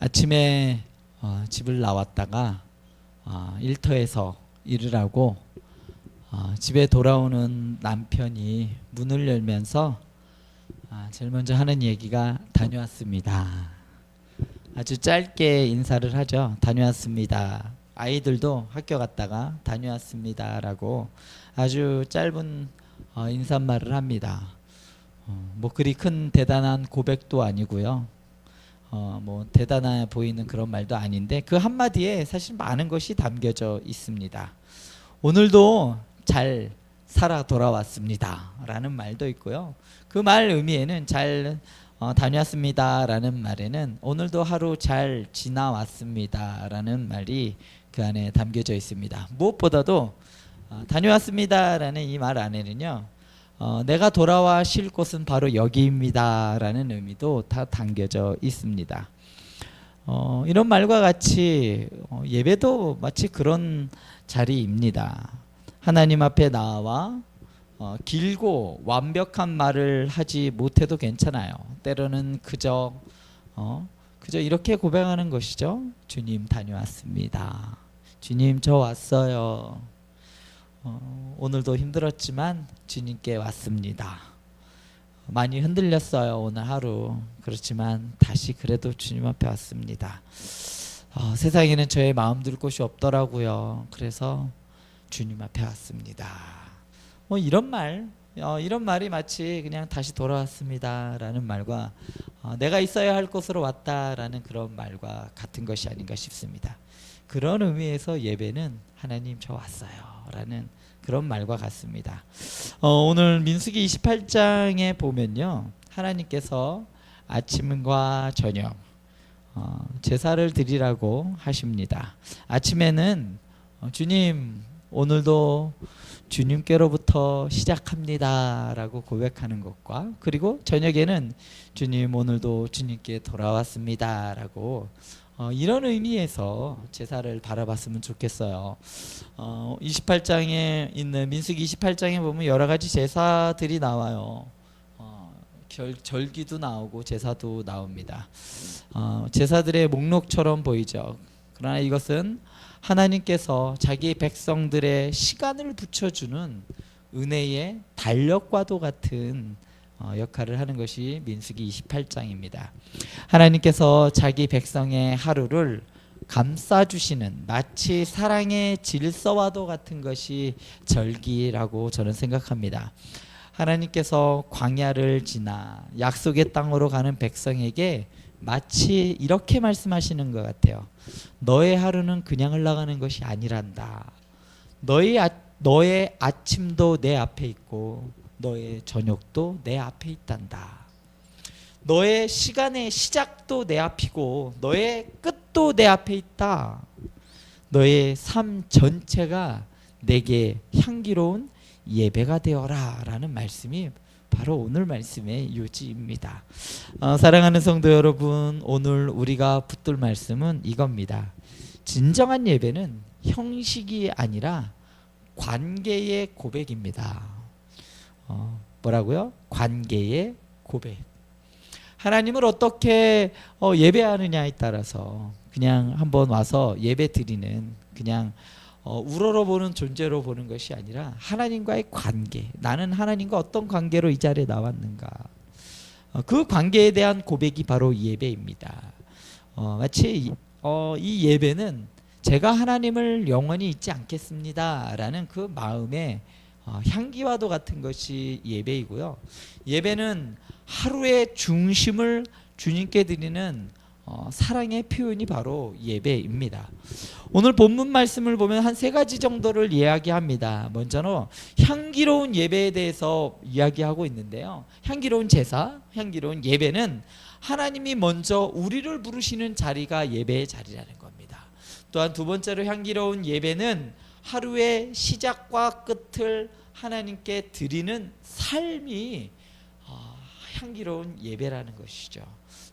아침에 집을 나왔다가 일터에서 일을 하고 집에 돌아오는 남편이 문을 열면서 제일 먼저 하는 얘기가 다녀왔습니다. 아주 짧게 인사를 하죠. 다녀왔습니다. 아이들도 학교 갔다가 다녀왔습니다라고 아주 짧은 인사말을 합니다. 뭐 그리 큰 대단한 고백도 아니고요. 뭐 대단해 보이는 그런 말도 아닌데 그 한마디에 사실 많은 것이 담겨져 있습니다. 오늘도 잘 살아 돌아왔습니다 라는 말도 있고요. 그 말 의미에는 잘 다녀왔습니다 라는 말에는 오늘도 하루 잘 지나왔습니다 라는 말이 그 안에 담겨져 있습니다. 무엇보다도 다녀왔습니다 라는 이 말 안에는요, 내가 돌아와 쉴 곳은 바로 여기입니다 라는 의미도 다 담겨져 있습니다. 이런 말과 같이 예배도 마치 그런 자리입니다. 하나님 앞에 나와 길고 완벽한 말을 하지 못해도 괜찮아요. 때로는 그저 이렇게 고백하는 것이죠. 주님 다녀왔습니다. 주님 저 왔어요. 오늘도 힘들었지만 주님께 왔습니다. 많이 흔들렸어요 오늘 하루. 그렇지만 다시 그래도 주님 앞에 왔습니다. 세상에는 저의 마음 둘 곳이 없더라고요. 그래서 주님 앞에 왔습니다. 이런 말이 마치 그냥 다시 돌아왔습니다 라는 말과 내가 있어야 할 곳으로 왔다라는 그런 말과 같은 것이 아닌가 싶습니다. 그런 의미에서 예배는 하나님 저 왔어요 라는 그런 말과 같습니다. 오늘 민수기 28장에 보면요, 하나님께서 아침과 저녁 제사를 드리라고 하십니다. 아침에는 주님 오늘도 주님께로부터 시작합니다 라고 고백하는 것과, 그리고 저녁에는 주님 오늘도 주님께 돌아왔습니다 라고 이런 의미에서 제사를 바라봤으면 좋겠어요. 28장에 있는 민수기 28장에 보면 여러 가지 제사들이 나와요. 절기도 나오고 제사도 나옵니다. 제사들의 목록처럼 보이죠. 그러나 이것은 하나님께서 자기 백성들의 시간을 붙여주는 은혜의 달력과도 같은 역할을 하는 것이 민수기 28장입니다. 하나님께서 자기 백성의 하루를 감싸주시는 마치 사랑의 질서와도 같은 것이 절기라고 저는 생각합니다. 하나님께서 광야를 지나 약속의 땅으로 가는 백성에게 마치 이렇게 말씀하시는 것 같아요. 너의 하루는 그냥 흘러가는 것이 아니란다. 너의 아침도 내 앞에 있고 너의 저녁도 내 앞에 있단다. 너의 시간의 시작도 내 앞이고 너의 끝도 내 앞에 있다. 너의 삶 전체가 내게 향기로운 예배가 되어라 라는 말씀이 바로 오늘 말씀의 요지입니다. 사랑하는 성도 여러분, 오늘 우리가 붙들 말씀은 이겁니다. 진정한 예배는 형식이 아니라 관계의 고백입니다. 뭐라고요? 관계의 고백. 하나님을 어떻게 예배하느냐에 따라서 그냥 한번 와서 예배 드리는 그냥 우러러보는 존재로 보는 것이 아니라 하나님과의 관계, 나는 하나님과 어떤 관계로 이 자리에 나왔는가, 그 관계에 대한 고백이 바로 예배입니다. 마치 이 예배는 제가 하나님을 영원히 잊지 않겠습니다 라는 그 마음의 향기와도 같은 것이 예배이고요. 예배는 하루의 중심을 주님께 드리는 사랑의 표현이 바로 예배입니다. 오늘 본문 말씀을 보면 한 세 가지 정도를 이야기합니다. 먼저는 향기로운 예배에 대해서 이야기하고 있는데요, 향기로운 제사, 향기로운 예배는 하나님이 먼저 우리를 부르시는 자리가 예배의 자리라는 겁니다. 또한 두 번째로 향기로운 예배는 하루의 시작과 끝을 하나님께 드리는 삶이 향기로운 예배라는 것이죠.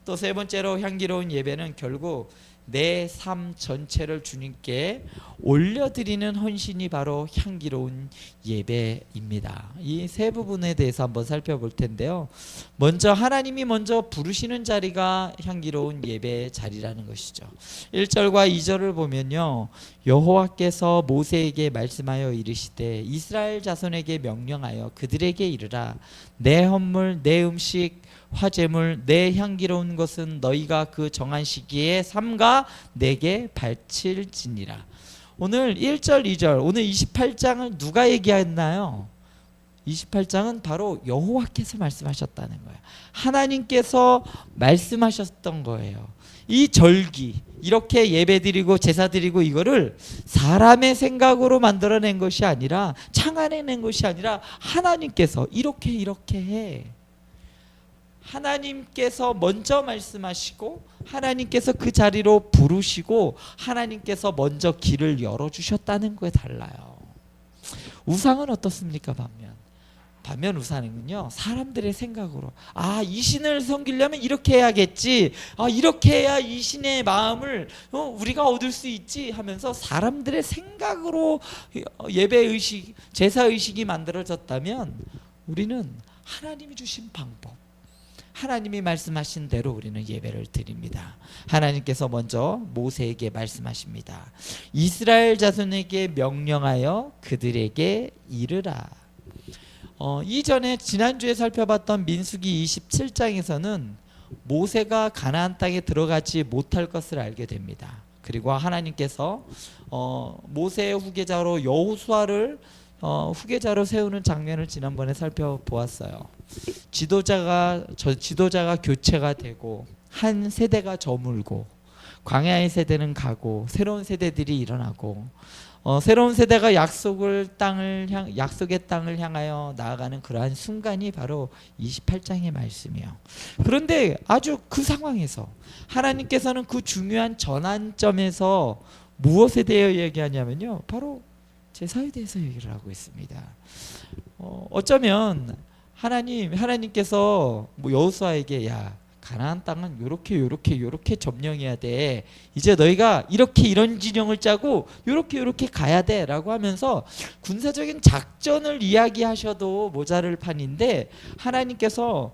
또 세 번째로 향기로운 예배는 결국 내 삶 전체를 주님께 올려드리는 헌신이 바로 향기로운 예배입니다. 이 세 부분에 대해서 한번 살펴볼 텐데요. 먼저 하나님이 먼저 부르시는 자리가 향기로운 예배 자리라는 것이죠. 1절과 2절을 보면요, 여호와께서 모세에게 말씀하여 이르시되 이스라엘 자손에게 명령하여 그들에게 이르라. 내 헌물 내 음식 화제물 내 향기로운 것은 너희가 그 정한 시기에 삼가 내게 바칠지니라. 오늘 1절 2절 오늘 28장을 누가 얘기했나요? 28장은 바로 여호와께서 말씀하셨다는 거예요. 하나님께서 말씀하셨던 거예요. 이 절기 이렇게 예배드리고 제사드리고 이거를 사람의 생각으로 만들어낸 것이 아니라 창안해낸 것이 아니라 하나님께서 이렇게 해. 하나님께서 먼저 말씀하시고 하나님께서 그 자리로 부르시고 하나님께서 먼저 길을 열어주셨다는 거에 달라요. 우상은 어떻습니까? 반면 우상은요, 사람들의 생각으로 이 신을 섬기려면 이렇게 해야겠지, 이렇게 해야 이 신의 마음을 우리가 얻을 수 있지 하면서 사람들의 생각으로 예배의식 제사의식이 만들어졌다면 우리는 하나님이 주신 방법, 하나님이 말씀하신 대로 우리는 예배를 드립니다. 하나님께서 먼저 모세에게 말씀하십니다. 이스라엘 자손에게 명령하여 그들에게 이르라. 이전에 지난주에 살펴봤던 민수기 27장에서는 모세가 가나안 땅에 들어가지 못할 것을 알게 됩니다. 그리고 하나님께서 모세의 후계자로 여호수아를 후계자로 세우는 장면을 지난번에 살펴보았어요. 지도자가 교체가 되고 한 세대가 저물고 광야의 세대는 가고 새로운 세대들이 일어나고 새로운 세대가 약속의 땅을 향하여 나아가는 그러한 순간이 바로 28장의 말씀이에요. 그런데 아주 그 상황에서 하나님께서는 그 중요한 전환점에서 무엇에 대해 얘기하냐면요, 바로 제사에 대해서 얘기를 하고 있습니다. 어쩌면 하나님께서 여호수아에게 야, 가나안 땅은 요렇게 점령해야 돼. 이제 너희가 이런 진영을 짜고 요렇게 가야 돼 라고 하면서 군사적인 작전을 이야기하셔도 모자랄 판인데, 하나님께서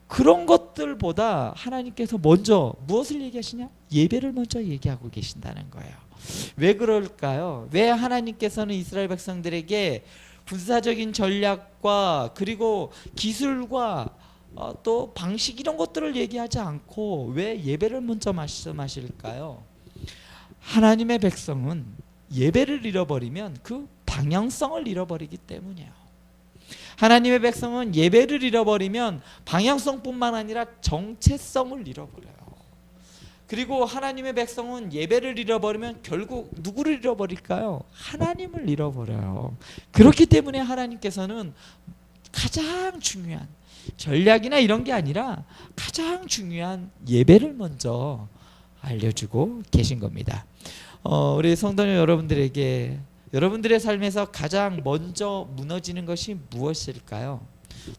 그런 것들보다 하나님께서 먼저 무엇을 얘기하시냐? 예배를 먼저 얘기하고 계신다는 거예요. 왜 그럴까요? 왜 하나님께서는 이스라엘 백성들에게 군사적인 전략과 그리고 기술과 또 방식 이런 것들을 얘기하지 않고 왜 예배를 먼저 말씀하실까요? 하나님의 백성은 예배를 잃어버리면 그 방향성을 잃어버리기 때문이에요. 하나님의 백성은 예배를 잃어버리면 방향성뿐만 아니라 정체성을 잃어버려요. 그리고 하나님의 백성은 예배를 잃어버리면 결국 누구를 잃어버릴까요? 하나님을 잃어버려요. 그렇기 때문에 하나님께서는 가장 중요한 전략이나 이런 게 아니라 가장 중요한 예배를 먼저 알려주고 계신 겁니다. 우리 성도 여러분들에게 여러분들의 삶에서 가장 먼저 무너지는 것이 무엇일까요?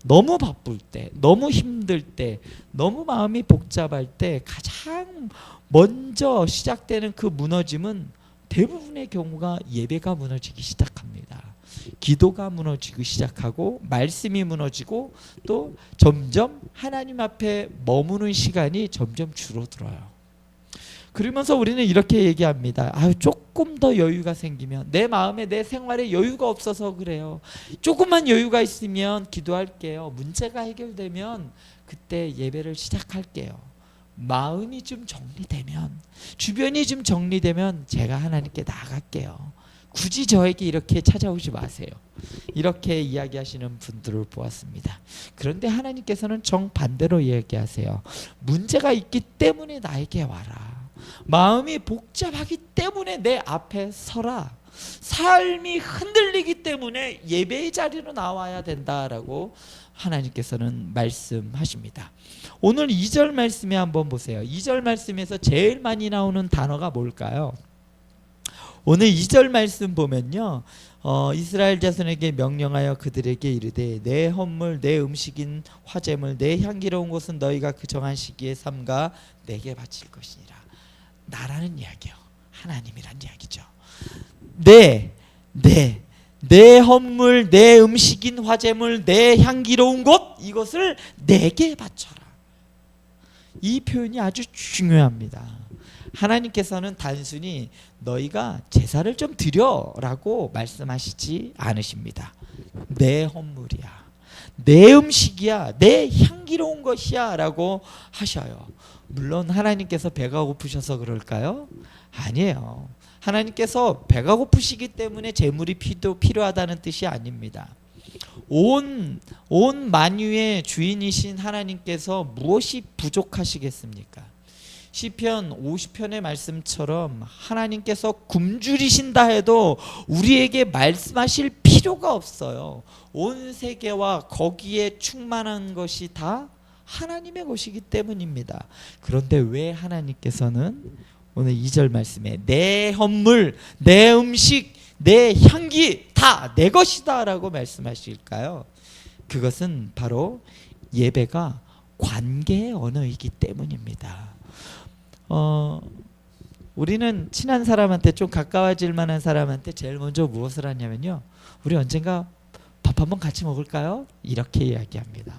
너무 바쁠 때, 너무 힘들 때, 너무 마음이 복잡할 때 가장 먼저 시작되는 그 무너짐은 대부분의 경우가 예배가 무너지기 시작합니다. 기도가 무너지기 시작하고 말씀이 무너지고 또 점점 하나님 앞에 머무는 시간이 점점 줄어들어요. 그러면서 우리는 이렇게 얘기합니다. 조금 더 여유가 생기면, 내 마음에 내 생활에 여유가 없어서 그래요. 조금만 여유가 있으면 기도할게요. 문제가 해결되면 그때 예배를 시작할게요. 마음이 좀 정리되면, 주변이 좀 정리되면 제가 하나님께 나아갈게요. 굳이 저에게 이렇게 찾아오지 마세요. 이렇게 이야기하시는 분들을 보았습니다. 그런데 하나님께서는 정반대로 이야기하세요. 문제가 있기 때문에 나에게 와라. 마음이 복잡하기 때문에 내 앞에 서라. 삶이 흔들리기 때문에 예배의 자리로 나와야 된다라고 하나님께서는 말씀하십니다. 오늘 2절 말씀에 한번 보세요. 2절 말씀에서 제일 많이 나오는 단어가 뭘까요? 오늘 2절 말씀 보면요, 이스라엘 자손에게 명령하여 그들에게 이르되 내 헌물 내 음식인 화제물 내 향기로운 것은 너희가 그 정한 시기에 삼가 내게 바칠 것이니라. 나라는 이야기요. 하나님이란 이야기죠. 내 헌물, 내 음식인 화제물, 내 향기로운 것, 이것을 내게 바쳐라. 이 표현이 아주 중요합니다. 하나님께서는 단순히 너희가 제사를 좀 드려라고 말씀하시지 않으십니다. 내 헌물이야, 내 음식이야, 내 향기로운 것이야 라고 하셔요. 물론 하나님께서 배가 고프셔서 그럴까요? 아니에요. 하나님께서 배가 고프시기 때문에 제물이 필요하다는 뜻이 아닙니다. 온 만유의 주인이신 하나님께서 무엇이 부족하시겠습니까? 시편 50편의 말씀처럼 하나님께서 굶주리신다 해도 우리에게 말씀하실 필요가 없어요. 온 세계와 거기에 충만한 것이 다 하나님의 것이기 때문입니다. 그런데 왜 하나님께서는 오늘 2절 말씀에 내 헌물, 내 음식, 내 향기 다 내 것이다 라고 말씀하실까요? 그것은 바로 예배가 관계의 언어이기 때문입니다. 우리는 친한 사람한테, 좀 가까워질 만한 사람한테 제일 먼저 무엇을 하냐면요, 우리 언젠가 밥 한번 같이 먹을까요? 이렇게 이야기합니다.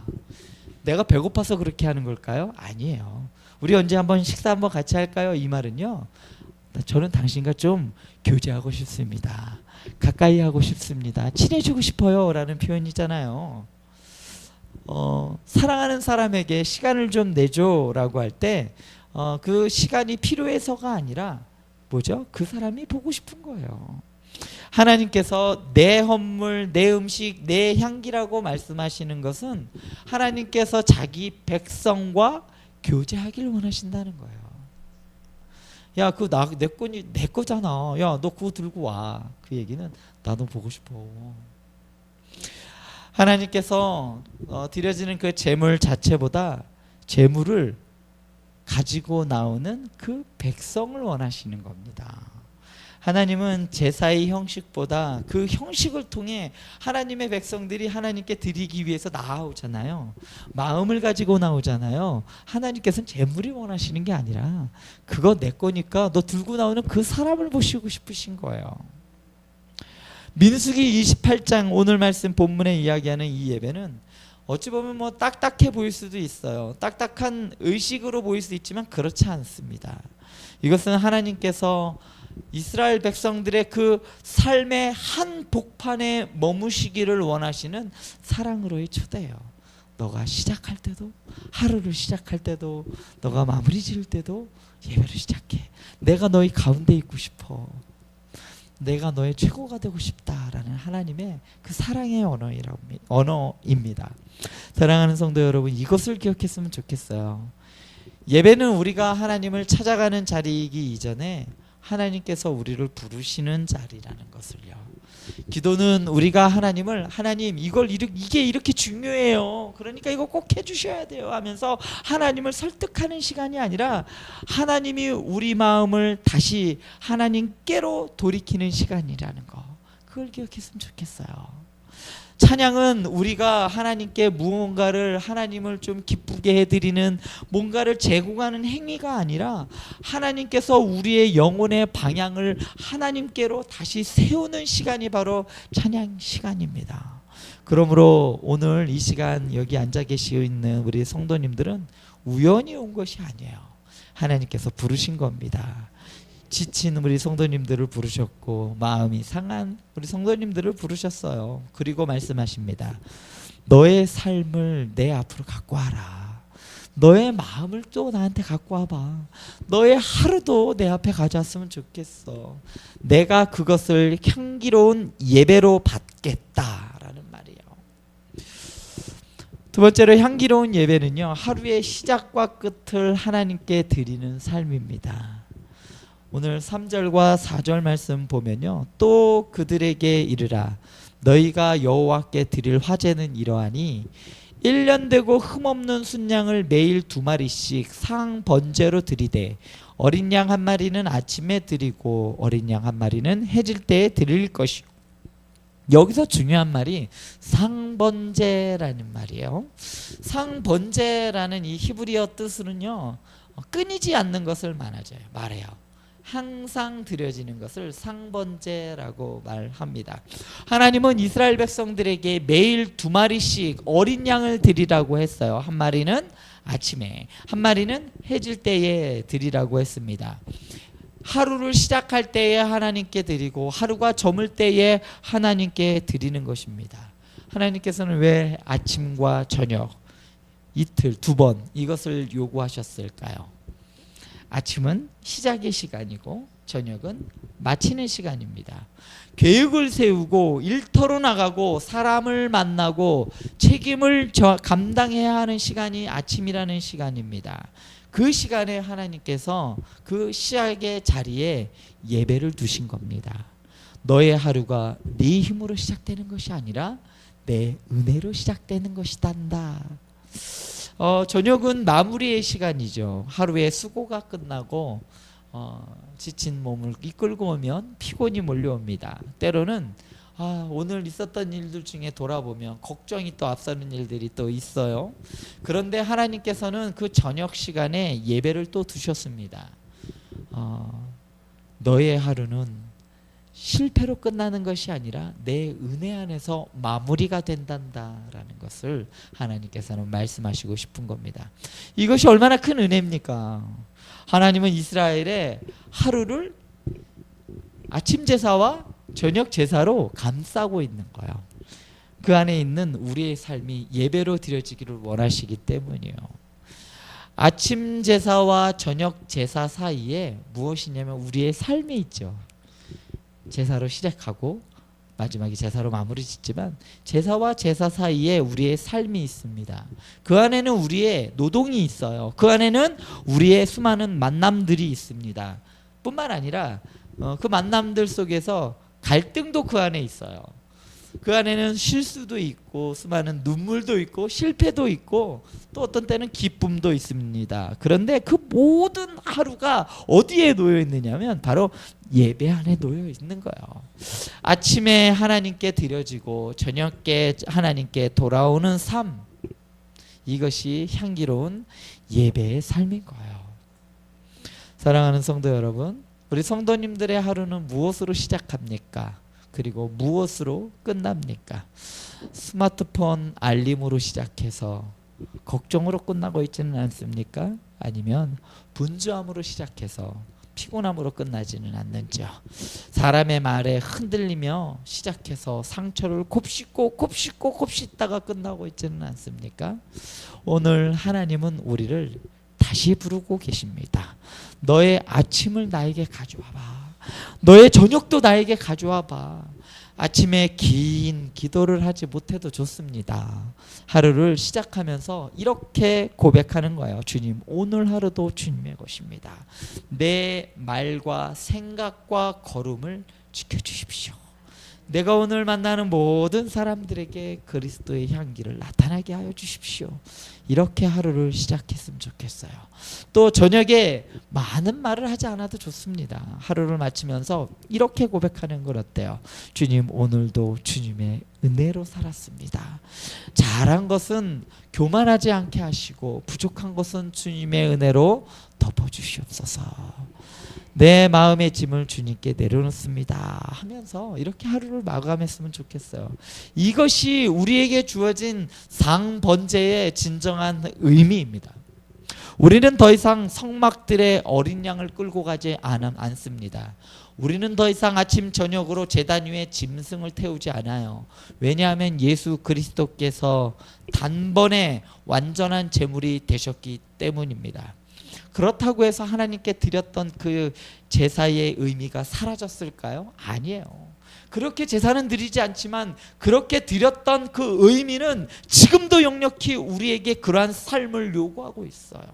내가 배고파서 그렇게 하는 걸까요? 아니에요. 우리 언제 한번 식사 한번 같이 할까요? 이 말은요, 저는 당신과 좀 교제하고 싶습니다. 가까이 하고 싶습니다. 친해지고 싶어요 라는 표현이잖아요. 사랑하는 사람에게 시간을 좀 내줘 라고 할 때 그 시간이 필요해서가 아니라 뭐죠? 그 사람이 보고 싶은 거예요. 하나님께서 내 헌물, 내 음식, 내 향기라고 말씀하시는 것은 하나님께서 자기 백성과 교제하길 원하신다는 거예요. 야, 그거 내 거잖아. 야, 너 그거 들고 와. 그 얘기는 나도 보고 싶어. 하나님께서 드려지는 그 제물 자체보다 제물을 가지고 나오는 그 백성을 원하시는 겁니다. 하나님은 제사의 형식보다 그 형식을 통해 하나님의 백성들이 하나님께 드리기 위해서 나오잖아요. 마음을 가지고 나오잖아요. 하나님께서는 제물이 원하시는 게 아니라 그거 내 거니까 너 들고 나오는 그 사람을 보시고 싶으신 거예요. 민수기 28장 오늘 말씀 본문에 이야기하는 이 예배는 어찌 보면 뭐 딱딱해 보일 수도 있어요. 딱딱한 의식으로 보일 수 있지만 그렇지 않습니다. 이것은 하나님께서 이스라엘 백성들의 그 삶의 한 복판에 머무시기를 원하시는 사랑으로의 초대예요. 너가 시작할 때도, 하루를 시작할 때도, 너가 마무리 지을 때도 예배를 시작해. 내가 너희 가운데 있고 싶어. 내가 너의 최고가 되고 싶다라는 하나님의 그 사랑의 언어입니다. 사랑하는 성도 여러분, 이것을 기억했으면 좋겠어요. 예배는 우리가 하나님을 찾아가는 자리이기 이전에 하나님께서 우리를 부르시는 자리라는 것을요. 기도는 우리가 하나님을, 하나님 이게 이렇게 중요해요, 그러니까 이거 꼭 해주셔야 돼요 하면서 하나님을 설득하는 시간이 아니라 하나님이 우리 마음을 다시 하나님께로 돌이키는 시간이라는 거, 그걸 기억했으면 좋겠어요. 찬양은 우리가 하나님께 무언가를, 하나님을 좀 기쁘게 해드리는 뭔가를 제공하는 행위가 아니라 하나님께서 우리의 영혼의 방향을 하나님께로 다시 세우는 시간이 바로 찬양 시간입니다. 그러므로 오늘 이 시간 여기 앉아 계시고 있는 우리 성도님들은 우연히 온 것이 아니에요. 하나님께서 부르신 겁니다. 지친 우리 성도님들을 부르셨고 마음이 상한 우리 성도님들을 부르셨어요. 그리고 말씀하십니다. 너의 삶을 내 앞으로 갖고 와라. 너의 마음을 또 나한테 갖고 와봐. 너의 하루도 내 앞에 가져왔으면 좋겠어. 내가 그것을 향기로운 예배로 받겠다라는 말이에요. 두 번째로 향기로운 예배는요, 하루의 시작과 끝을 하나님께 드리는 삶입니다. 오늘 3절과 4절 말씀 보면요, 또 그들에게 이르라. 너희가 여호와께 드릴 화제는 이러하니 1년 되고 흠없는 순양을 매일 2마리씩 상번제로 드리되 어린 양 1마리는 아침에 드리고 어린 양 1마리는 해질 때에 드릴 것이요. 여기서 중요한 말이 상번제라는 말이에요. 상번제라는 이 히브리어 뜻으로는요, 끊이지 않는 것을 말해요. 항상 드려지는 것을 상번제라고 말합니다. 하나님은 이스라엘 백성들에게 매일 2마리씩 어린 양을 드리라고 했어요. 한 마리는 아침에, 한 마리는 해질 때에 드리라고 했습니다. 하루를 시작할 때에 하나님께 드리고 하루가 저물 때에 하나님께 드리는 것입니다. 하나님께서는 왜 아침과 저녁 이틀 2번 이것을 요구하셨을까요? 아침은 시작의 시간이고 저녁은 마치는 시간입니다. 계획을 세우고 일터로 나가고 사람을 만나고 책임을 감당해야 하는 시간이 아침이라는 시간입니다. 그 시간에 하나님께서 그 시작의 자리에 예배를 두신 겁니다. 너의 하루가 네 힘으로 시작되는 것이 아니라 내 은혜로 시작되는 것이단다. 저녁은 마무리의 시간이죠. 하루의 수고가 끝나고 지친 몸을 이끌고 오면 피곤이 몰려옵니다. 때로는 오늘 있었던 일들 중에 돌아보면 걱정이 또 앞서는 일들이 또 있어요. 그런데 하나님께서는 그 저녁 시간에 예배를 또 두셨습니다. 너의 하루는 실패로 끝나는 것이 아니라 내 은혜 안에서 마무리가 된단다라는 것을 하나님께서는 말씀하시고 싶은 겁니다. 이것이 얼마나 큰 은혜입니까? 하나님은 이스라엘의 하루를 아침 제사와 저녁 제사로 감싸고 있는 거예요. 그 안에 있는 우리의 삶이 예배로 드려지기를 원하시기 때문이에요. 아침 제사와 저녁 제사 사이에 무엇이냐면 우리의 삶이 있죠. 제사로 시작하고 마지막에 제사로 마무리 짓지만 제사와 제사 사이에 우리의 삶이 있습니다. 그 안에는 우리의 노동이 있어요. 그 안에는 우리의 수많은 만남들이 있습니다. 뿐만 아니라 그 만남들 속에서 갈등도 그 안에 있어요. 그 안에는 실수도 있고 수많은 눈물도 있고 실패도 있고 또 어떤 때는 기쁨도 있습니다. 그런데 그 모든 하루가 어디에 놓여 있느냐면 바로 예배 안에 놓여 있는 거예요. 아침에 하나님께 드려지고 저녁에 하나님께 돌아오는 삶, 이것이 향기로운 예배의 삶인 거예요. 사랑하는 성도 여러분, 우리 성도님들의 하루는 무엇으로 시작합니까? 그리고 무엇으로 끝납니까? 스마트폰 알림으로 시작해서 걱정으로 끝나고 있지는 않습니까? 아니면 분주함으로 시작해서 피곤함으로 끝나지는 않는지요? 사람의 말에 흔들리며 시작해서 상처를 곱씹고 곱씹다가 끝나고 있지는 않습니까? 오늘 하나님은 우리를 다시 부르고 계십니다. 너의 아침을 나에게 가져와봐. 너의 저녁도 나에게 가져와봐. 아침에 긴 기도를 하지 못해도 좋습니다. 하루를 시작하면서 이렇게 고백하는 거예요. 주님, 오늘 하루도 주님의 것입니다. 내 말과 생각과 걸음을 지켜주십시오. 내가 오늘 만나는 모든 사람들에게 그리스도의 향기를 나타나게 하여 주십시오. 이렇게 하루를 시작했으면 좋겠어요. 또 저녁에 많은 말을 하지 않아도 좋습니다. 하루를 마치면서 이렇게 고백하는 건 어때요? 주님, 오늘도 주님의 은혜로 살았습니다. 잘한 것은 교만하지 않게 하시고 부족한 것은 주님의 은혜로 덮어주시옵소서. 내 마음의 짐을 주님께 내려놓습니다 하면서 이렇게 하루를 마감했으면 좋겠어요. 이것이 우리에게 주어진 상번제의 진정한 의미입니다. 우리는 더 이상 성막들의 어린 양을 끌고 가지 않습니다. 우리는 더 이상 아침 저녁으로 제단 위에 짐승을 태우지 않아요. 왜냐하면 예수 그리스도께서 단번에 완전한 제물이 되셨기 때문입니다. 그렇다고 해서 하나님께 드렸던 그 제사의 의미가 사라졌을까요? 아니에요. 그렇게 제사는 드리지 않지만 그렇게 드렸던 그 의미는 지금도 역력히 우리에게 그러한 삶을 요구하고 있어요.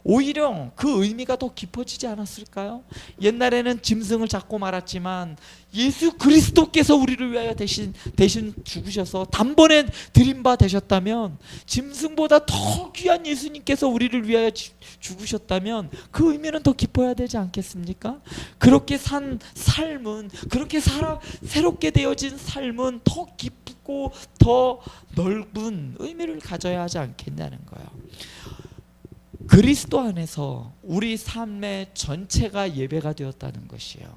오히려 그 의미가 더 깊어지지 않았을까요? 옛날에는 짐승을 잡고 말았지만 예수 그리스도께서 우리를 위하여 대신 죽으셔서 단번에 드린 바 되셨다면, 짐승보다 더 귀한 예수님께서 우리를 위하여 죽으셨다면 그 의미는 더 깊어야 되지 않겠습니까? 그렇게 산 삶은, 그렇게 새롭게 되어진 삶은 더 깊고 더 넓은 의미를 가져야 하지 않겠냐는 거예요. 그리스도 안에서 우리 삶의 전체가 예배가 되었다는 것이요.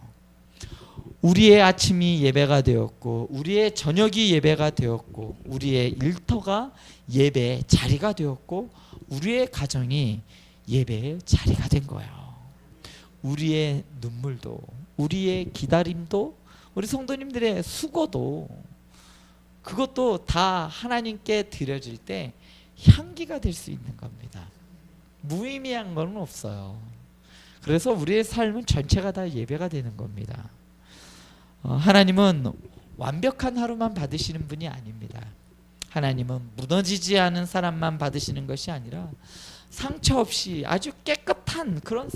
우리의 아침이 예배가 되었고, 우리의 저녁이 예배가 되었고, 우리의 일터가 예배의 자리가 되었고, 우리의 가정이 예배의 자리가 된 거예요. 우리의 눈물도, 우리의 기다림도, 우리 성도님들의 수고도, 그것도 다 하나님께 드려질 때 향기가 될 수 있는 겁니다. 무의미한 건 없어요. 그래서 우리의 삶은 전체가 다 예배가 되는 겁니다. 하나님은 완벽한 하루만 받으시는 분이 아닙니다. 하나님은 무너지지 않은 사람만 받으시는 것이 아니라 상처 없이 아주 깨끗한 그런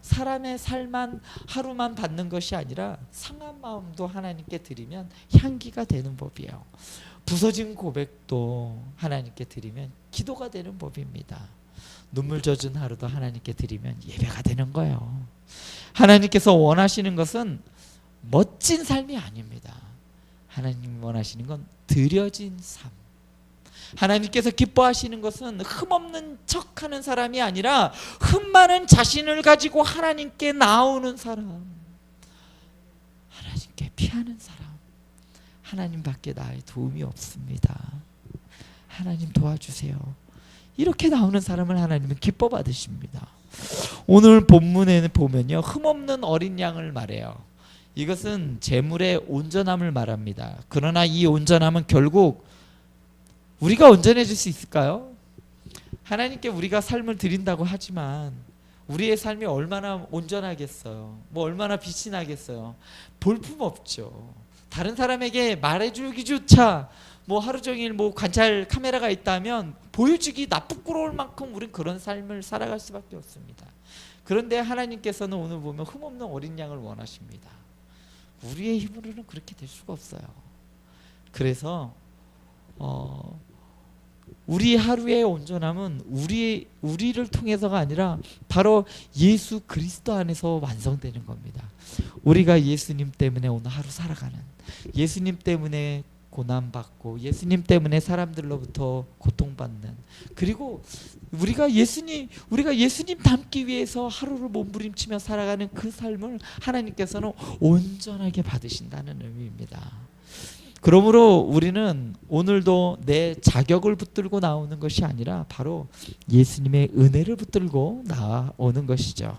사람의 삶만 하루만 받는 것이 아니라 상한 마음도 하나님께 드리면 향기가 되는 법이에요. 부서진 고백도 하나님께 드리면 기도가 되는 법입니다. 눈물 젖은 하루도 하나님께 드리면 예배가 되는 거예요. 하나님께서 원하시는 것은 멋진 삶이 아닙니다. 하나님이 원하시는 건 드려진 삶. 하나님께서 기뻐하시는 것은 흠없는 척하는 사람이 아니라 흠 많은 자신을 가지고 하나님께 나오는 사람, 하나님께 피하는 사람. 하나님밖에 나의 도움이 없습니다. 하나님 도와주세요. 이렇게 나오는 사람을 하나님은 기뻐 받으십니다. 오늘 본문에 보면요, 흠없는 어린 양을 말해요. 이것은 재물의 온전함을 말합니다. 그러나 이 온전함은 결국 우리가 온전해질 수 있을까요? 하나님께 우리가 삶을 드린다고 하지만 우리의 삶이 얼마나 온전하겠어요? 뭐 얼마나 빛이 나겠어요? 볼품 없죠. 다른 사람에게 말해주기조차 뭐 하루 종일 뭐 관찰 카메라가 있다면 보여주기 부끄러울 만큼 우린 그런 삶을 살아갈 수밖에 없습니다. 그런데 하나님께서는 오늘 보면 흠없는 어린 양을 원하십니다. 우리의 힘으로는 그렇게 될 수가 없어요. 그래서 우리 하루의 온전함은 우리를 통해서가 아니라 바로 예수 그리스도 안에서 완성되는 겁니다. 우리가 예수님 때문에 오늘 하루 살아가는, 예수님 때문에 고난받고, 예수님 때문에 사람들로부터 고통받는, 그리고 우리가 예수님 닮기 위해서 하루를 몸부림치며 살아가는 그 삶을 하나님께서는 온전하게 받으신다는 의미입니다. 그러므로 우리는 오늘도 내 자격을 붙들고 나오는 것이 아니라 바로 예수님의 은혜를 붙들고 나오는 것이죠.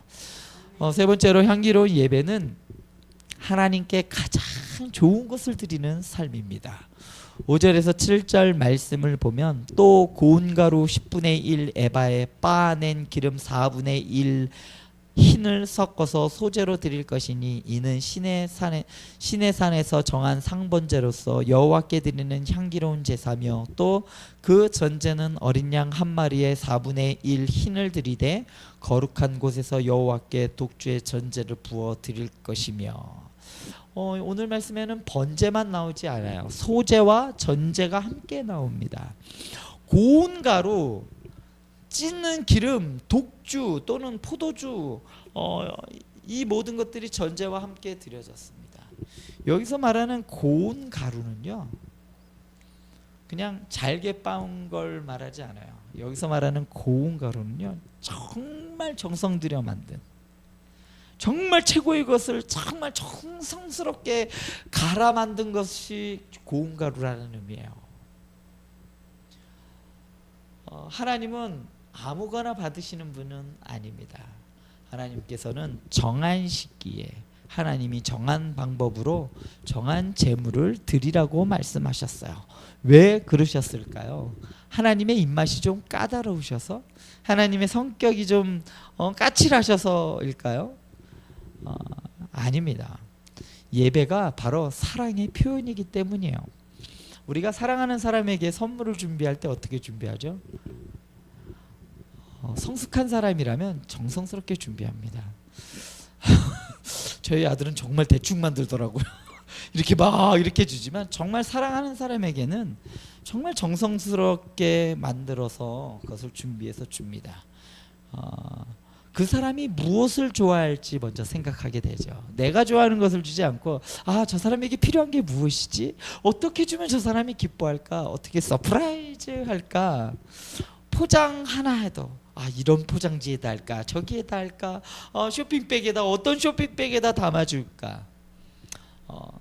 세 번째로 향기로운 예배는 하나님께 가장 좋은 것을 드리는 삶입니다. 5절에서 7절 말씀을 보면 또 고운 가루 10분의 1 에바에 빻아낸 기름 4분의 1 흰을 섞어서 소재로 드릴 것이니 이는 신의 산에서 정한 상번제로서 여호와께 드리는 향기로운 제사며 또 그 전제는 어린 양 한 마리에 4분의 1 흰을 드리되 거룩한 곳에서 여호와께 독주의 전제를 부어 드릴 것이며. 오늘 말씀에는 번제만 나오지 않아요. 소제와 전제가 함께 나옵니다. 고운 가루, 찢는 기름, 독주 또는 포도주, 이 모든 것들이 전제와 함께 드려졌습니다. 여기서 말하는 고운 가루는요, 그냥 잘게 빻은 걸 말하지 않아요. 여기서 말하는 고운 가루는요, 정말 정성 들여 만든, 정말 최고의 것을 정말 정성스럽게 갈아 만든 것이 고운 가루라는 의미예요. 하나님은 아무거나 받으시는 분은 아닙니다. 하나님께서는 정한 시기에 하나님이 정한 방법으로 정한 제물을 드리라고 말씀하셨어요. 왜 그러셨을까요? 하나님의 입맛이 좀 까다로우셔서, 하나님의 성격이 좀 까칠하셔서일까요? 아닙니다. 예배가 바로 사랑의 표현이기 때문이에요. 우리가 사랑하는 사람에게 선물을 준비할 때 어떻게 준비하죠? 성숙한 사람이라면 정성스럽게 준비합니다. 저희 아들은 정말 대충 만들더라고요. 이렇게 주지만 정말 사랑하는 사람에게는 정말 정성스럽게 만들어서 그것을 준비해서 줍니다. 그 사람이 무엇을 좋아할지 먼저 생각하게 되죠. 내가 좋아하는 것을 주지 않고 저 사람에게 필요한 게 무엇이지? 어떻게 주면 저 사람이 기뻐할까? 어떻게 서프라이즈 할까? 포장 하나 해도 이런 포장지에다 할까, 저기에다 할까, 쇼핑백에다, 어떤 쇼핑백에다 담아줄까.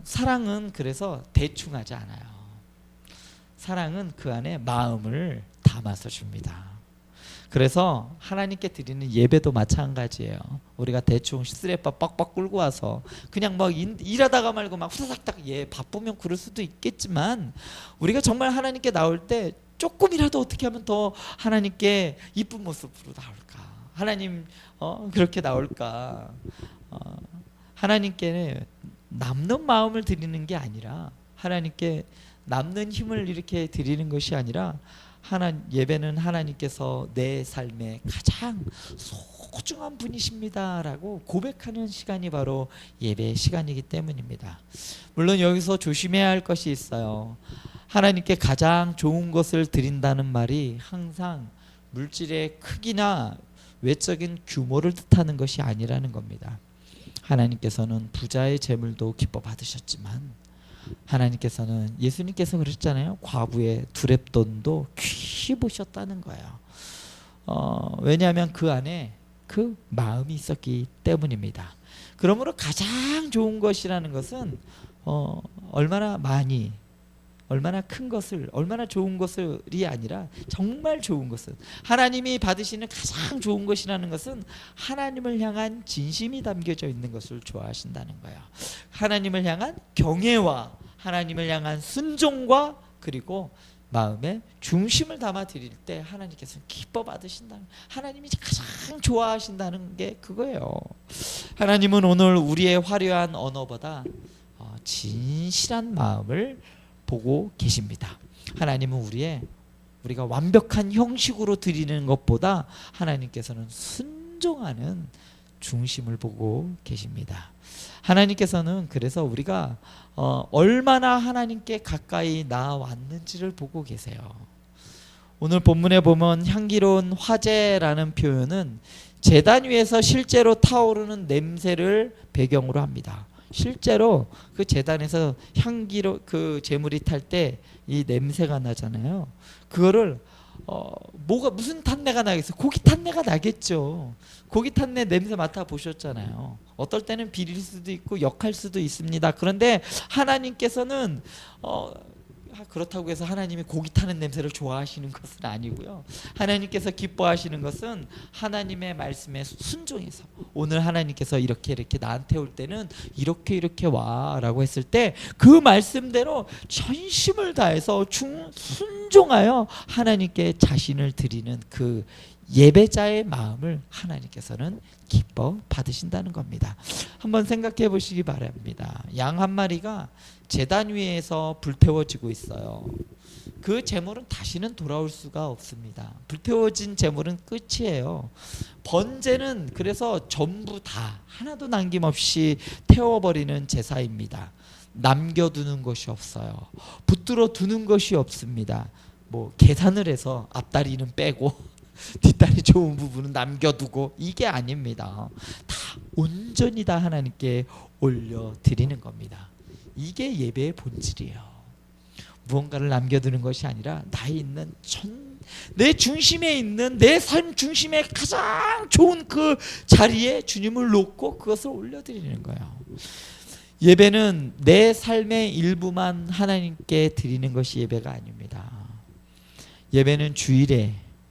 사랑은 그래서 대충 하지 않아요. 사랑은 그 안에 마음을 담아서 줍니다. 그래서 하나님께 드리는 예배도 마찬가지예요. 우리가 대충 스트레파 빡빡 끌고 와서 그냥 막 일하다가 말고 막 후다닥닥, 바쁘면 그럴 수도 있겠지만, 우리가 정말 하나님께 나올 때 조금이라도 어떻게 하면 더 하나님께 이쁜 모습으로 나올까, 하나님 그렇게 나올까. 하나님께는 남는 마음을 드리는 게 아니라, 하나님께 남는 힘을 이렇게 드리는 것이 아니라, 예배는 하나님께서 내 삶의 가장 소중한 분이십니다라고 고백하는 시간이 바로 예배의 시간이기 때문입니다. 물론 여기서 조심해야 할 것이 있어요. 하나님께 가장 좋은 것을 드린다는 말이 항상 물질의 크기나 외적인 규모를 뜻하는 것이 아니라는 겁니다. 하나님께서는 부자의 재물도 기뻐 받으셨지만, 하나님께서는, 예수님께서 그랬잖아요. 과부의 두렙돈도 귀히 보셨다는 거예요. 왜냐하면 그 안에 그 마음이 있었기 때문입니다. 그러므로 가장 좋은 것이라는 것은 얼마나 많이, 얼마나 큰 것을, 얼마나 좋은 것이 아니라 정말 좋은 것은, 하나님이 받으시는 가장 좋은 것이라는 것은 하나님을 향한 진심이 담겨져 있는 것을 좋아하신다는 거예요. 하나님을 향한 경외와 하나님을 향한 순종과, 그리고 마음에 중심을 담아 드릴 때 하나님께서는 기뻐 받으신다는, 하나님이 가장 좋아하신다는 게 그거예요. 하나님은 오늘 우리의 화려한 언어보다 진실한 마음을 보고 계십니다. 하나님은 우리가 완벽한 형식으로 드리는 것보다 하나님께서는 순종하는 중심을 보고 계십니다. 하나님께서는 그래서 우리가 얼마나 하나님께 가까이 나아왔는지를 보고 계세요. 오늘 본문에 보면 향기로운 화제라는 표현은 제단 위에서 실제로 타오르는 냄새를 배경으로 합니다. 실제로 그 제단에서 향기로 그 제물이 탈 때 이 냄새가 나잖아요. 그거를 무슨 탄내가 나겠어요? 고기 탄내가 나겠죠. 고기 탄내 냄새 맡아 보셨잖아요. 어떨 때는 비릴 수도 있고 역할 수도 있습니다. 그런데 하나님께서는 그렇다고 해서 하나님이 고기 타는 냄새를 좋아하시는 것은 아니고요. 하나님께서 기뻐하시는 것은 하나님의 말씀에 순종해서, 오늘 하나님께서 이렇게 나한테 올 때는 이렇게 와라고 했을 때 그 말씀대로 전심을 다해서 순종하여 하나님께 자신을 드리는 그 예배자의 마음을 하나님께서는 기뻐 받으신다는 겁니다. 한번 생각해 보시기 바랍니다. 양 한 마리가 제단 위에서 불태워지고 있어요. 그 제물은 다시는 돌아올 수가 없습니다. 불태워진 제물은 끝이에요. 번제는 그래서 전부 다 하나도 남김없이 태워버리는 제사입니다. 남겨두는 것이 없어요. 붙들어 두는 것이 없습니다. 계산을 해서 앞다리는 빼고 뒷다리 좋은 부분은 남겨두고, 이게 아닙니다. 다 온전히 다 하나님께 올려드리는 겁니다. 이게 예배의 본질이에요. 무언가를 남겨두는 것이 아니라 내 중심에 있는, 내 삶 중심에 가장 좋은 그 자리에 주님을 놓고 그것을 올려드리는 거예요. 예배는 내 삶의 일부만 하나님께 드리는 것이 예배가 아닙니다. 예배는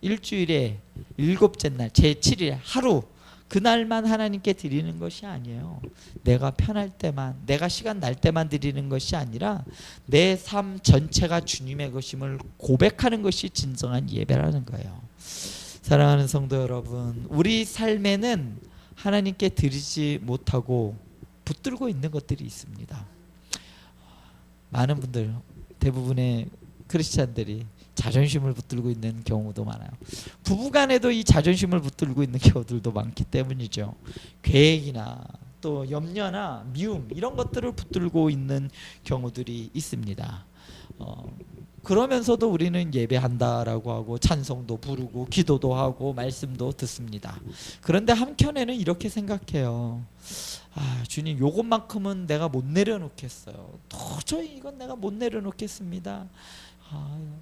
일주일에 7째 날, 제7일 하루, 그날만 하나님께 드리는 것이 아니에요. 내가 편할 때만, 내가 시간 날 때만 드리는 것이 아니라 내 삶 전체가 주님의 것임을 고백하는 것이 진정한 예배라는 거예요. 사랑하는 성도 여러분, 우리 삶에는 하나님께 드리지 못하고 붙들고 있는 것들이 있습니다. 많은 분들, 대부분의 크리스찬들이 자존심을 붙들고 있는 경우도 많아요. 부부간에도 이 자존심을 붙들고 있는 경우들도 많기 때문이죠. 계획이나 또 염려나 미움, 이런 것들을 붙들고 있는 경우들이 있습니다. 그러면서도 우리는 예배한다라고 하고 찬송도 부르고 기도도 하고 말씀도 듣습니다. 그런데 한켠에는 이렇게 생각해요. 주님, 요것만큼은 내가 못 내려놓겠어요. 도저히 이건 내가 못 내려놓겠습니다.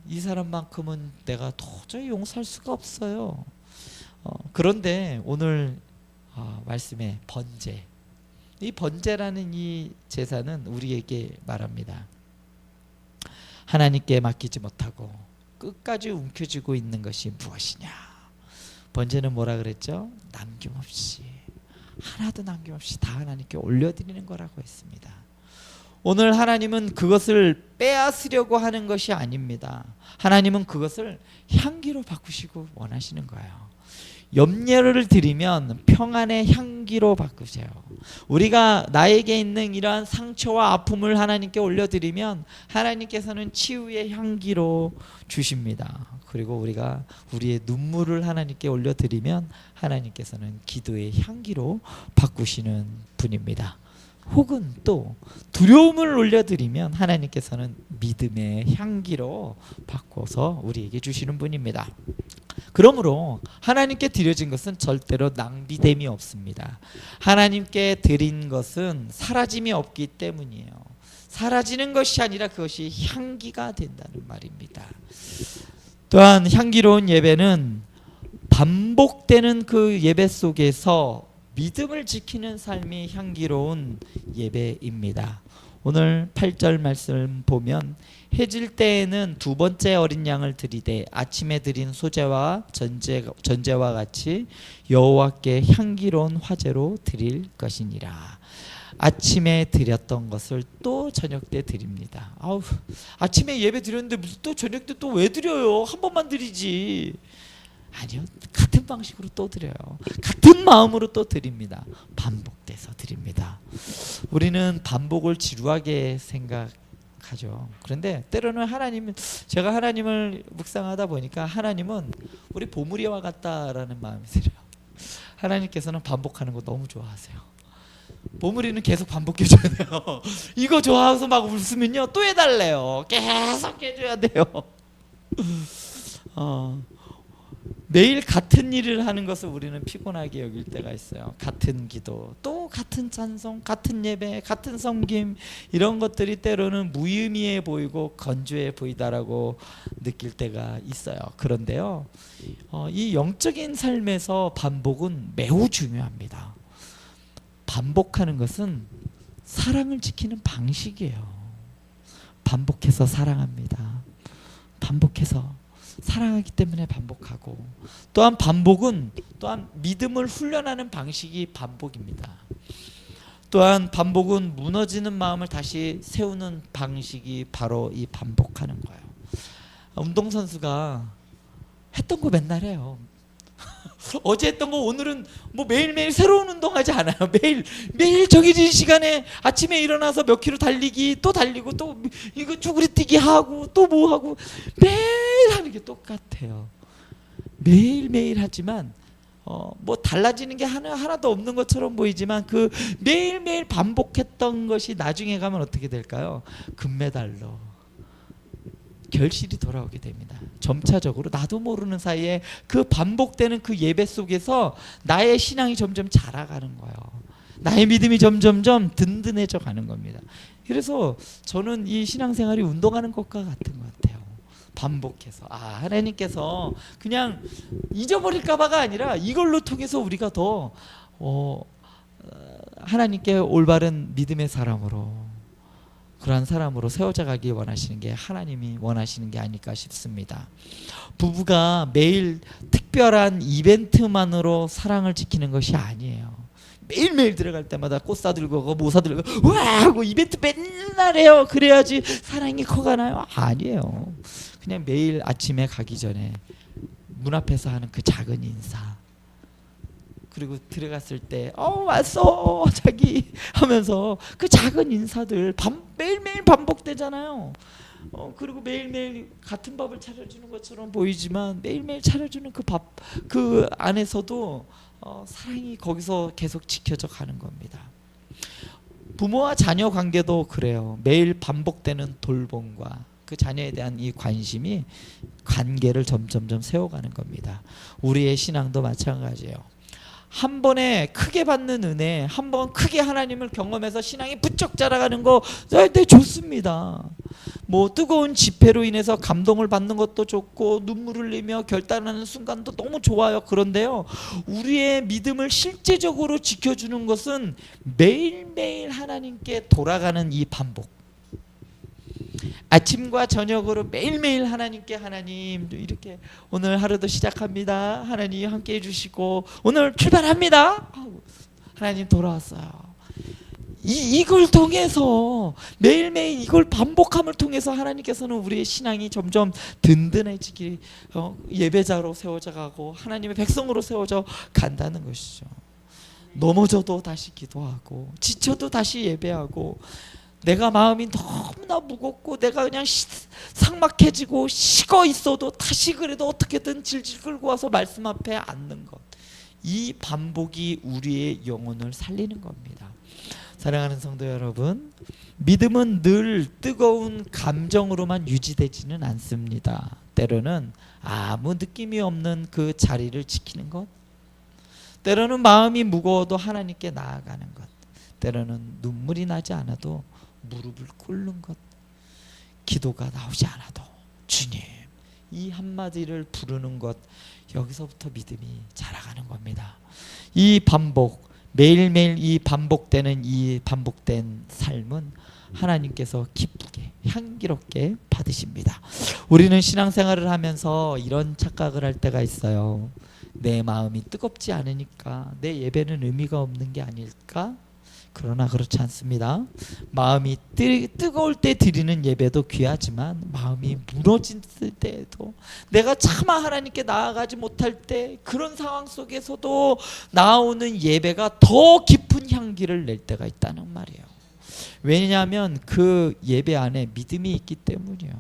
이 사람만큼은 내가 도저히 용서할 수가 없어요. 그런데 오늘 말씀에 번제, 이 번제라는 이 제사는 우리에게 말합니다. 하나님께 맡기지 못하고 끝까지 움켜쥐고 있는 것이 무엇이냐. 번제는 뭐라 그랬죠? 남김없이, 하나도 남김없이 다 하나님께 올려드리는 거라고 했습니다. 오늘 하나님은 그것을 빼앗으려고 하는 것이 아닙니다. 하나님은 그것을 향기로 바꾸시고 원하시는 거예요. 염려를 드리면 평안의 향기로 바꾸세요. 우리가 나에게 있는 이러한 상처와 아픔을 하나님께 올려드리면 하나님께서는 치유의 향기로 주십니다. 그리고 우리가 우리의 눈물을 하나님께 올려드리면 하나님께서는 기도의 향기로 바꾸시는 분입니다. 혹은 또 두려움을 올려드리면 하나님께서는 믿음의 향기로 바꿔서 우리에게 주시는 분입니다. 그러므로 하나님께 드려진 것은 절대로 낭비됨이 없습니다. 하나님께 드린 것은 사라짐이 없기 때문이에요. 사라지는 것이 아니라 그것이 향기가 된다는 말입니다. 또한 향기로운 예배는 반복되는 그 예배 속에서 믿음을 지키는 삶이 향기로운 예배입니다. 오늘 8절 말씀 보면 해질 때에는 두 번째 어린 양을 드리되 아침에 드린 소제와 전제와 같이 여호와께 향기로운 화제로 드릴 것이니라. 아침에 드렸던 것을 또 저녁 때 드립니다. 아침에 예배 드렸는데 무슨 또 저녁 때 또 왜 드려요? 한 번만 드리지. 아니요, 같은 방식으로 또 드려요. 같은 마음으로 또 드립니다. 반복돼서 드립니다. 우리는 반복을 지루하게 생각하죠. 그런데 때로는 제가 하나님을 묵상하다 보니까 하나님은 우리 보물이와 같다라는 마음이 들어요. 하나님께서는 반복하는 거 너무 좋아하세요. 보물이는 계속 반복해줘야 돼요. 이거 좋아해서 막 웃으면요 또 해달래요. 계속 해줘야 돼요. 매일 같은 일을 하는 것을 우리는 피곤하게 여길 때가 있어요. 같은 기도, 또 같은 찬송, 같은 예배, 같은 섬김, 이런 것들이 때로는 무의미해 보이고 건조해 보이다라고 느낄 때가 있어요. 그런데요, 이 영적인 삶에서 반복은 매우 중요합니다. 반복하는 것은 사랑을 지키는 방식이에요. 반복해서 사랑합니다. 반복해서 사랑하기 때문에 반복하고, 또한 반복은 또한 믿음을 훈련하는 방식이 반복입니다. 또한 반복은 무너지는 마음을 다시 세우는 방식이 바로 이 반복하는 거예요. 운동선수가 했던 거 맨날 해요. 어제 했던 거 오늘은 뭐 매일매일 새로운 운동하지 않아요. 매일 정해진 시간에 아침에 일어나서 몇 킬로 달리기, 또 달리고, 또 이거 쭈그리뛰기 하고, 또 뭐 하고, 매일 하는 게 똑같아요. 매일매일 하지만 뭐 달라지는 게 하나도 없는 것처럼 보이지만 그 매일매일 반복했던 것이 나중에 가면 어떻게 될까요? 금메달로 결실이 돌아오게 됩니다. 점차적으로 나도 모르는 사이에 그 반복되는 그 예배 속에서 나의 신앙이 점점 자라가는 거예요. 나의 믿음이 점점점 든든해져 가는 겁니다. 그래서 저는 이 신앙생활이 운동하는 것과 같은 것 같아요. 반복해서 하나님께서 그냥 잊어버릴까 봐가 아니라 이걸로 통해서 우리가 더 하나님께 올바른 믿음의 사람으로, 그러한 사람으로 세워져 가기 원하시는 게 하나님이 원하시는 게 아닐까 싶습니다. 부부가 매일 특별한 이벤트만으로 사랑을 지키는 것이 아니에요. 매일매일 들어갈 때마다 꽃 사들고 가고 뭐 사들고 가고 와 하고 이벤트 맨날 해요. 그래야지 사랑이 커가나요? 아니에요. 그냥 매일 아침에 가기 전에 문 앞에서 하는 그 작은 인사, 그리고 들어갔을 때 왔어 자기 하면서 그 작은 인사들 매일매일 반복되잖아요. 그리고 매일매일 같은 밥을 차려주는 것처럼 보이지만 매일매일 차려주는 그 밥, 그 안에서도 사랑이 거기서 계속 지켜져 가는 겁니다. 부모와 자녀 관계도 그래요. 매일 반복되는 돌봄과 그 자녀에 대한 이 관심이 관계를 점점점 세워가는 겁니다. 우리의 신앙도 마찬가지예요. 한 번에 크게 받는 은혜, 한 번 크게 하나님을 경험해서 신앙이 부쩍 자라가는 거 네, 좋습니다. 뭐 뜨거운 집회로 인해서 감동을 받는 것도 좋고 눈물을 흘리며 결단하는 순간도 너무 좋아요. 그런데요, 우리의 믿음을 실제적으로 지켜주는 것은 매일매일 하나님께 돌아가는 이 반복. 아침과 저녁으로 매일매일 하나님께, 하나님 이렇게 오늘 하루도 시작합니다, 하나님 함께 해주시고 오늘 출발합니다, 하나님 돌아왔어요. 이걸 통해서 매일매일 이걸 반복함을 통해서 하나님께서는 우리의 신앙이 점점 든든해지기, 예배자로 세워져 가고 하나님의 백성으로 세워져 간다는 것이죠. 넘어져도 다시 기도하고 지쳐도 다시 예배하고, 내가 마음이 너무나 무겁고 내가 그냥 삭막해지고 식어 있어도 다시 그래도 어떻게든 질질 끌고 와서 말씀 앞에 앉는 것, 이 반복이 우리의 영혼을 살리는 겁니다. 사랑하는 성도 여러분, 믿음은 늘 뜨거운 감정으로만 유지되지는 않습니다. 때로는 아무 느낌이 없는 그 자리를 지키는 것, 때로는 마음이 무거워도 하나님께 나아가는 것, 때로는 눈물이 나지 않아도 무릎을 꿇는 것, 기도가 나오지 않아도 주님, 이 한마디를 부르는 것, 여기서부터 믿음이 자라가는 겁니다. 이 반복, 매일매일 이 반복되는 이 반복된 삶은 하나님께서 기쁘게 향기롭게 받으십니다. 우리는 신앙생활을 하면서 이런 착각을 할 때가 있어요. 내 마음이 뜨겁지 않으니까 내 예배는 의미가 없는 게 아닐까? 그러나 그렇지 않습니다. 마음이 뜨거울 때 드리는 예배도 귀하지만, 마음이 무너질 때에도, 내가 차마 하나님께 나아가지 못할 때 그런 상황 속에서도 나오는 예배가 더 깊은 향기를 낼 때가 있다는 말이에요. 왜냐하면 그 예배 안에 믿음이 있기 때문이에요.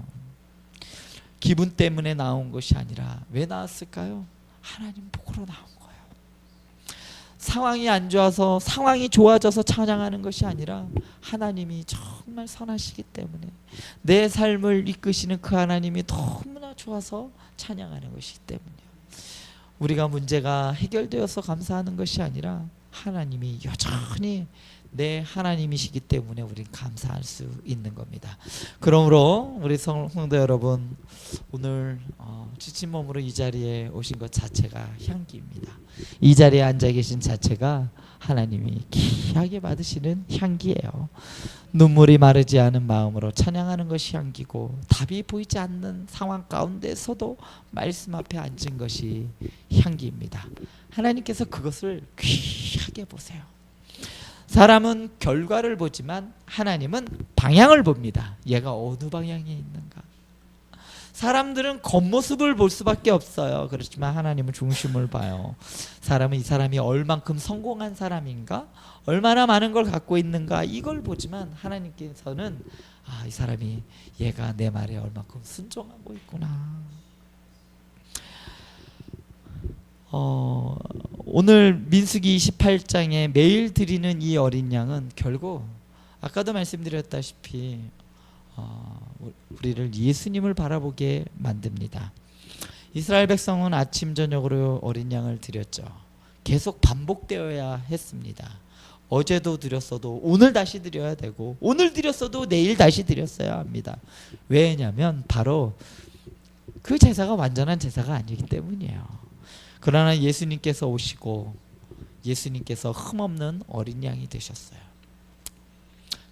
기분 때문에 나온 것이 아니라 왜 나왔을까요? 하나님 보러 나온 거예요. 상황이 안 좋아서, 상황이 좋아져서 찬양하는 것이 아니라 하나님이 정말 선하시기 때문에, 내 삶을 이끄시는 그 하나님이 너무나 좋아서 찬양하는 것이기 때문이에요. 우리가 문제가 해결되어서 감사하는 것이 아니라 하나님이 여전히 내 하나님이시기 때문에 우리는 감사할 수 있는 겁니다. 그러므로 우리 성도 여러분, 오늘 지친 몸으로 이 자리에 오신 것 자체가 향기입니다. 이 자리에 앉아 계신 자체가 하나님이 귀하게 받으시는 향기예요. 눈물이 마르지 않은 마음으로 찬양하는 것이 향기고, 답이 보이지 않는 상황 가운데서도 말씀 앞에 앉은 것이 향기입니다. 하나님께서 그것을 귀하게 보세요. 사람은 결과를 보지만 하나님은 방향을 봅니다. 얘가 어느 방향에 있는가. 사람들은 겉모습을 볼 수밖에 없어요. 그렇지만 하나님은 중심을 봐요. 사람은 이 사람이 얼만큼 성공한 사람인가, 얼마나 많은 걸 갖고 있는가, 이걸 보지만 하나님께서는 이 사람이, 얘가 내 말에 얼만큼 순종하고 있구나. 오늘 민수기 28장에 매일 드리는 이 어린 양은 결국 아까도 말씀드렸다시피 우리를 예수님을 바라보게 만듭니다. 이스라엘 백성은 아침 저녁으로 어린 양을 드렸죠. 계속 반복되어야 했습니다. 어제도 드렸어도 오늘 다시 드려야 되고, 오늘 드렸어도 내일 다시 드렸어야 합니다. 왜냐하면 바로 그 제사가 완전한 제사가 아니기 때문이에요. 그러나 예수님께서 오시고 예수님께서 흠없는 어린 양이 되셨어요.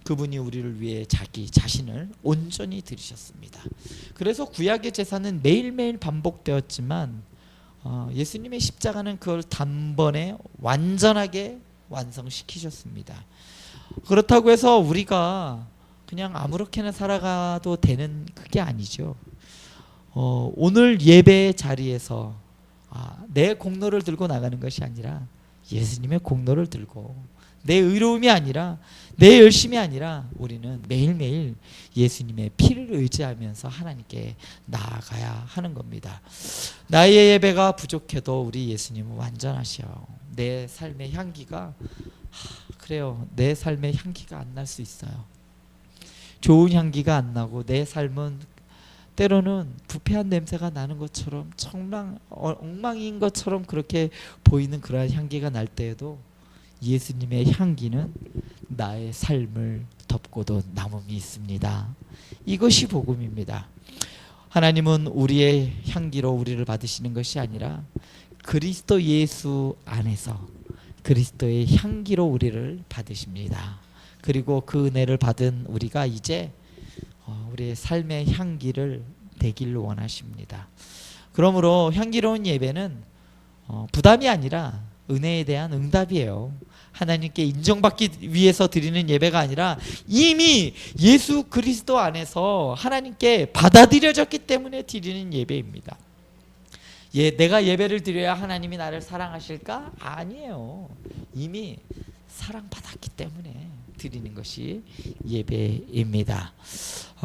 그분이 우리를 위해 자기 자신을 온전히 드리셨습니다. 그래서 구약의 제사는 매일매일 반복되었지만 예수님의 십자가는 그걸 단번에 완전하게 완성시키셨습니다. 그렇다고 해서 우리가 그냥 아무렇게나 살아가도 되는 그게 아니죠. 오늘 예배의 자리에서 내 공로를 들고 나가는 것이 아니라 예수님의 공로를 들고, 내 의로움이 아니라, 내 열심이 아니라 우리는 매일매일 예수님의 피를 의지하면서 하나님께 나아가야 하는 겁니다. 나의 예배가 부족해도 우리 예수님은 완전하셔요. 내 삶의 향기가, 그래요, 내 삶의 향기가 안 날 수 있어요. 좋은 향기가 안 나고 내 삶은 때로는 부패한 냄새가 나는 것처럼, 엉망인 것처럼 그렇게 보이는 그러한 향기가 날 때에도 예수님의 향기는 나의 삶을 더 덮고도 남음이 있습니다. 이것이 복음입니다. 하나님은 우리의 향기로 우리를 받으시는 것이 아니라 그리스도 예수 안에서 그리스도의 향기로 우리를 받으십니다. 그리고 그 은혜를 받은 우리가 이제 우리의 삶의 향기를 내기를 원하십니다. 그러므로 향기로운 예배는 부담이 아니라 은혜에 대한 응답이에요. 하나님께 인정받기 위해서 드리는 예배가 아니라 이미 예수 그리스도 안에서 하나님께 받아들여졌기 때문에 드리는 예배입니다. 내가 예배를 드려야 하나님이 나를 사랑하실까? 아니에요. 이미 사랑받았기 때문에 드리는 것이 예배입니다.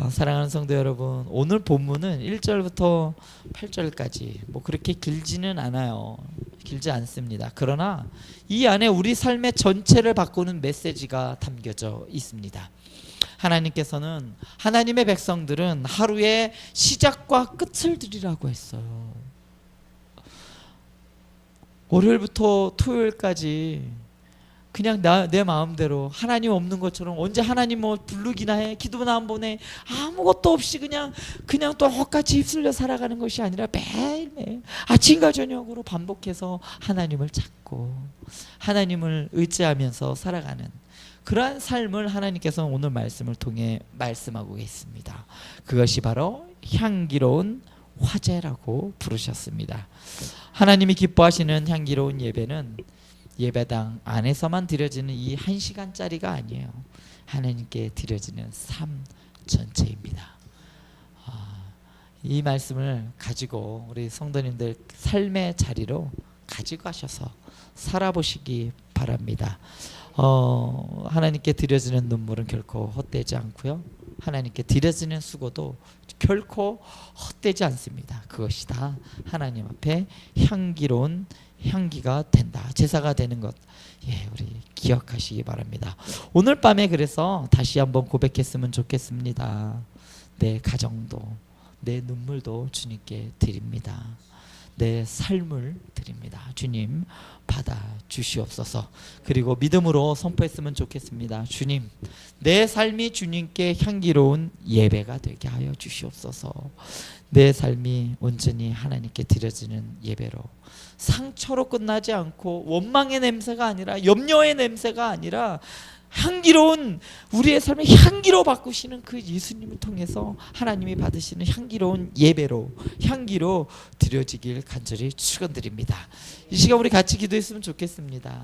사랑하는 성도 여러분, 오늘 본문은 1절부터 8절까지 뭐 그렇게 길지는 않아요. 길지 않습니다. 그러나 이 안에 우리 삶의 전체를 바꾸는 메시지가 담겨져 있습니다. 하나님께서는 하나님의 백성들은 하루의 시작과 끝을 드리라고 했어요. 월요일부터 토요일까지 그냥 내 마음대로 하나님 없는 것처럼 언제 하나님 뭐 부르기나 해, 기도나 한 번에 아무것도 없이 그냥 똑같이 휩쓸려 살아가는 것이 아니라 매일매일 아침과 저녁으로 반복해서 하나님을 찾고 하나님을 의지하면서 살아가는 그러한 삶을 하나님께서 오늘 말씀을 통해 말씀하고 계십니다. 그것이 바로 향기로운 화제라고 부르셨습니다. 하나님이 기뻐하시는 향기로운 예배는 예배당 안에서만 드려지는 이 1시간짜리가 아니에요. 하나님께 드려지는 삶 전체입니다. 이 말씀을 가지고 우리 성도님들 삶의 자리로 가지고 가셔서 살아보시기 바랍니다. 하나님께 드려지는 눈물은 결코 헛되지 않고요. 하나님께 드려지는 수고도 결코 헛되지 않습니다. 그것이 다 하나님 앞에 향기로운 향기가 된다. 제사가 되는 것. 우리 기억하시기 바랍니다. 오늘 밤에 그래서 다시 한번 고백했으면 좋겠습니다. 내 가정도 내 눈물도 주님께 드립니다. 내 삶을 드립니다. 주님 받아 주시옵소서. 그리고 믿음으로 선포했으면 좋겠습니다. 주님, 내 삶이 주님께 향기로운 예배가 되게 하여 주시옵소서. 내 삶이 온전히 하나님께 드려지는 예배로 상처로 끝나지 않고 원망의 냄새가 아니라 염려의 냄새가 아니라 향기로운 우리의 삶을 향기로 바꾸시는 그 예수님을 통해서 하나님이 받으시는 향기로운 예배로 향기로 드려지길 간절히 축원드립니다. 이 시간 우리 같이 기도했으면 좋겠습니다.